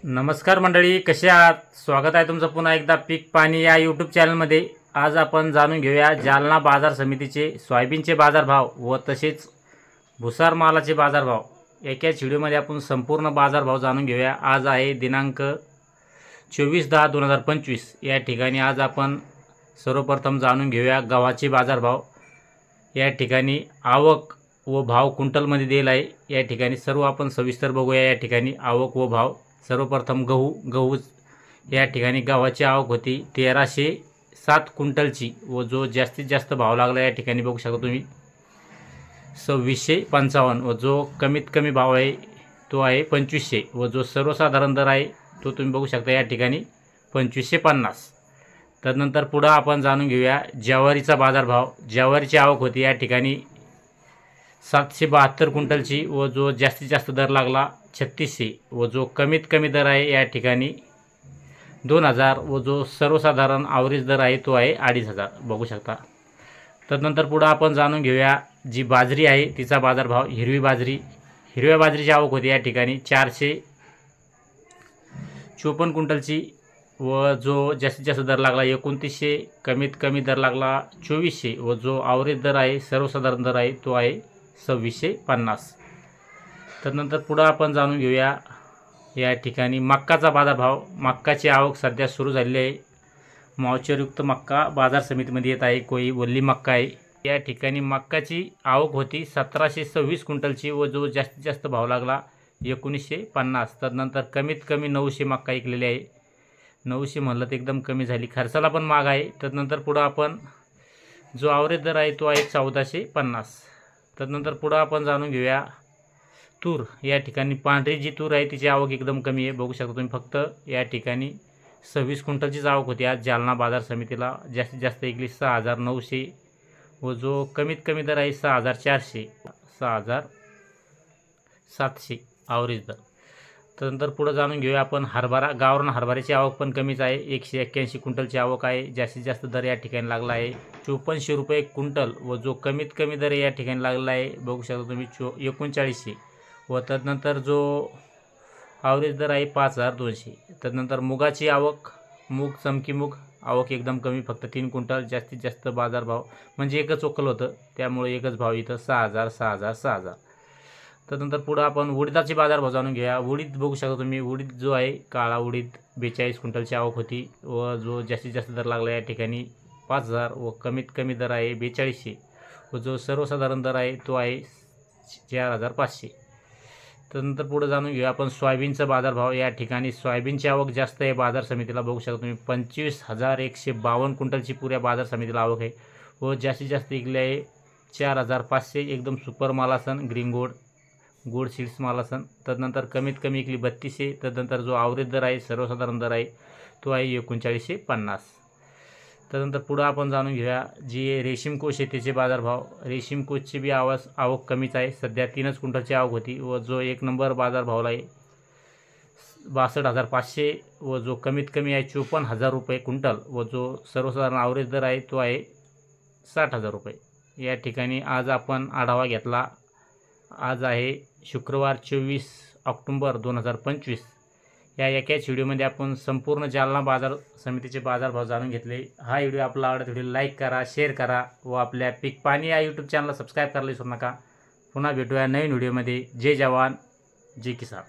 नमस्कार मंडळी, कसे आहात? स्वागत आहे तुमचं पुन्हा एकदा पीक पाणी या यूट्यूब चॅनलमध्ये। आज आपण जाणून घेऊया जालना बाजार समितीचे सोयाबीनचे बाजारभाव व तसेच भुसार मालाचे बाजारभाव। एकाच व्हिडिओमध्ये आपण संपूर्ण बाजारभाव जाणून घेऊया। आज आहे दिनांक 24/10/2025 या ठिकाणी आज आपण सर्वप्रथम जाणून घेऊया गव्हाचे बाजारभाव। या ठिकाणी आवक व भाव क्विंटलमध्ये दिला आहे। या ठिकाणी सर्व आपण सविस्तर बघूया। या ठिकाणी आवक व भाव सर्वप्रथम गहू या ठिकाणी गव्हाची आवक होती 1307 क्विंटलची व जो जास्तीत जास्त भाव लागला या ठिकाणी बघू शकता तुम्ही 2655 व जो कमीत कमी भाव आहे तो आहे 2500 व जो सर्वसाधारण दर आहे तो तुम्ही बघू शकता या ठिकाणी 2550। त्यानंतर पुढे आपण जाणून घेऊया ज्वारीचा बाजारभाव। ज्वारीची आवक होती या ठिकाणी 772 क्विंटलची व जो जास्तीत जास्त दर लागला 3600 व जो कमीत कमी दर आहे या ठिकाणी 2000 व जो सर्वसाधारण ॲव्हरेज दर आहे तो आहे 2500 बघू शकता। त्यानंतर पुढे आपण जाणून घेऊया जी बाजरी आहे तिचा बाजारभाव। हिरव्या बाजरीची आवक होती या ठिकाणी 454 क्विंटलची व जो जास्तीत जास्त दर लागला 2900, कमीत कमी दर लागला 2400 व जो ॲव्हरेज दर आहे सर्वसाधारण दर आहे तो आहे 2650। त्यानंतर पुढे आपण जाणून घेऊया या ठिकाणी मक्काचा बाजारभाव। मक्काची आवक सध्या सुरू झालेली आहे। मॉइश्चरयुक्त मक्का बाजार समितीमध्ये येत आहे। कोई वल्ली मक्का आहे। या ठिकाणी मक्काची आवक होती 1726 क्विंटलची व जो जास्तीत जास्त भाव लागला 1950। त्यानंतर कमीत कमी 900 मक्का विकलेली आहे। 900 म्हणलं तर एकदम कमी झाली, खर्चाला पण महाग आहे। त्यानंतर पुढे आपण जो ॲव्हरेज दर आहे तो आहे 1450। त्यानंतर पुढे आपण जाणून घेऊया तूर। या ठिकाणी पांढरी जी तूर आहे तिची आवक एकदम कमी आहे बघू शकता तुम्ही। फक्त या ठिकाणी 26 क्विंटलचीच आवक होती आज जालना बाजार समितीला। जास्तीत जास्त विकली 6900 व जो कमीत कमी दर आहे 6400 6700 ॲव्हरेज दर। त्यानंतर पुढे जाणून घेऊया आपण हरभरा। गावरान हरभऱ्याची आवक पण कमीच आहे 181 क्विंटलची आवक आहे। जास्तीत जास्त दर या ठिकाणी लागला आहे 5400 रुपये क्विंटल व जो कमीत कमी दर या ठिकाणी लागला आहे बघू शकता तुम्ही 3900 व त्यानंतर जो ॲव्हरेज दर आहे 5200। त्यानंतर मुगाची आवक, मूग चमकी मूग आवक एकदम कमी फक्त 3 क्विंटल। जास्तीत जास्त बाजारभाव म्हणजे एकच ओकल होतं त्यामुळे एकच भाव इथं 6000। त्यानंतर पुढे आपण उडीदाचे बाजारभाव जाणून घेऊया। उडीद बघू शकता तुम्ही, उडीद जो आहे काळा उडीद 42 क्विंटलची आवक होती व जो जास्तीत जास्त दर लागला या ठिकाणी 5000 व कमीत कमी दर आहे 4200 व जो सर्वसाधारण दर आहे तो आहे 4500। त्यानंतर पुढे जाणून घेऊया आपण सोयाबीनचा बाजारभाव। या ठिकाणी सोयाबीनची आवक जास्त आहे बाजार समितीला बघू शकता तुम्ही 25152 क्विंटलची पुऱ्या बाजार समितीला आवक आहे व जास्तीत जास्त विकले आहे 4500 एकदम सुपर माल असन ग्रीन गोड सीड्स माल असन। त्यानंतर कमीत कमी विकली 3200। त्यानंतर जो ॲव्हरेज दर आहे सर्वसाधारण दर आहे तो आहे 3950। त्यानंतर पुढे आपण जाणून घेऊया जी रेशीम कोश आहे त्याचे बाजारभाव। रेशीम कोशची बी आवक कमीच आहे सध्या 3च क्विंटलची आवक होती व जो एक नंबर बाजारभावला आहे 62500 व जो कमीत कमी आहे 54000 रुपये क्विंटल व जो सर्वसाधारण ॲव्हरेज दर आहे तो आहे 60000 रुपये। या ठिकाणी आज आपण आढावा घेतला। आज आहे शुक्रवार 24 ऑक्टोबर 2025। या एकाच व्हिडिओमध्ये आपण संपूर्ण जालना बाजार समितीचे बाजारभाव जाणून घेतले। हा व्हिडिओ आपला आवडला तर व्हिडिओ लाईक करा, शेअर करा व आपल्या पीक पाणी या यूट्यूब चॅनलला सबस्क्राईब करायला विसरू नका। पुन्हा भेटूया नवीन व्हिडिओमध्ये। जय जवान जय किसान।